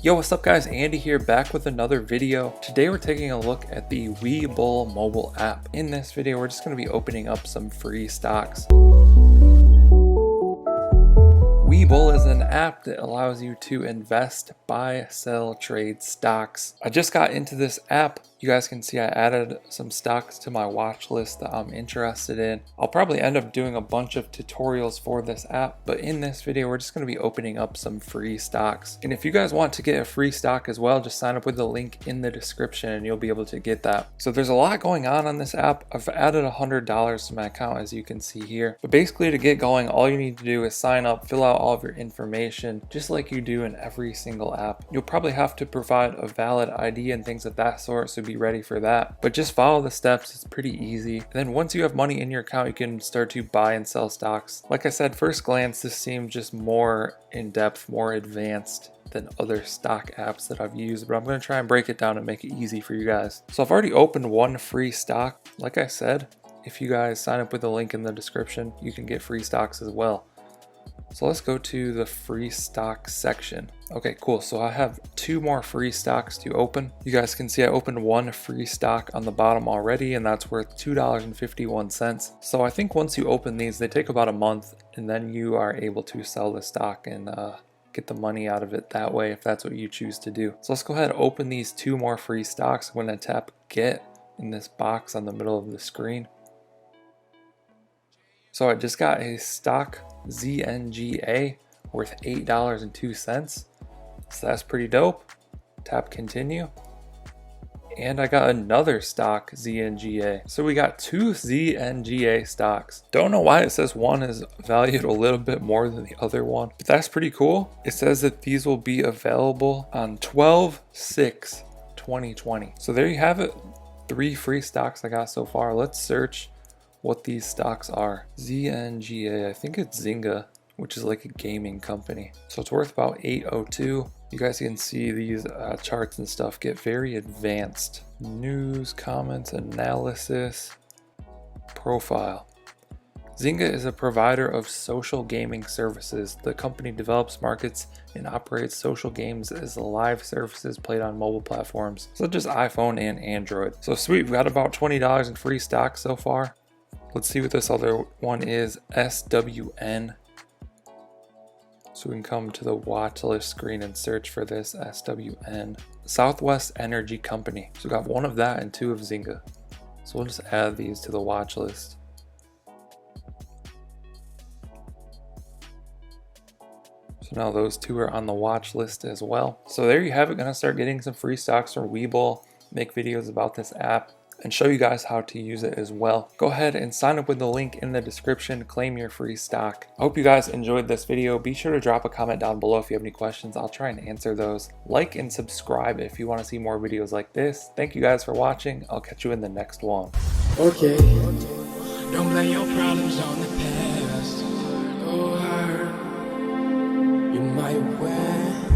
Yo, what's up guys, Andy here, back with another video. Today we're taking a look at the Webull mobile app. In this video, we're just going to be opening up some free stocks. Webull is an app that allows you to invest, buy, sell, trade stocks. I just got into this app. You guys can see I added some stocks to my watch list that I'm interested in. I'll probably end up doing a bunch of tutorials for this app, but in this video, we're just going to be opening up some free stocks. And if you guys want to get a free stock as well, just sign up with the link in the description and you'll be able to get that. So there's a lot going on this app. I've added $100 to my account, as you can see here. But basically to get going, all you need to do is sign up, fill out all of your information, just like you do in every single app. You'll probably have to provide a valid ID and things of that sort, so be ready for that. But just follow the steps, it's pretty easy. And then once you have money in your account, you can start to buy and sell stocks. Like I said, first glance, this seemed just more in-depth, more advanced than other stock apps that I've used, but I'm going to try and break it down and make it easy for you guys. So I've already opened one free stock. Like I said, if you guys sign up with the link in the description, you can get free stocks as well. So let's go to the free stock section. Okay, cool. So I have two more free stocks to open. You guys can see I opened one free stock on the bottom already, and that's worth $2.51. So I think once you open these, they take about a month, and then you are able to sell the stock and get the money out of it that way if that's what you choose to do. So let's go ahead and open these two more free stocks. I'm going to tap get in this box on the middle of the screen. So I just got a stock Zynga worth $8.02. So that's pretty dope. Tap continue. And I got another stock Zynga. So we got two Zynga stocks. Don't know why it says one is valued a little bit more than the other one, but that's pretty cool. It says that these will be available on 12/6/2020. So there you have it. 3 free stocks I got so far. Let's search what these stocks are. Zynga, I think it's Zynga, which is like a gaming company. So it's worth about $8.02. You guys can see these charts and stuff get very advanced. News, comments, analysis, profile. Zynga is a provider of social gaming services. The company develops, markets, and operates social games as live services played on mobile platforms, such as iPhone and Android. So sweet, we got about $20 in free stocks so far. Let's see what this other one is, SWN. So we can come to the watch list screen and search for this SWN. Southwest Energy Company. So we got one of that and two of Zynga. So we'll just add these to the watch list. So now those two are on the watch list as well. So there you have it. Gonna start getting some free stocks from Webull, make videos about this app, and show you guys how to use it as well. Go ahead and sign up with the link in the description, claim your free stock. I hope you guys enjoyed this video. Be sure to drop a comment down below if you have any questions. I'll try and answer those. Like and subscribe if you want to see more videos like this. Thank you guys for watching. I'll catch you in the next one. Okay. Don't blame your problems on the past. Go hard. You might win.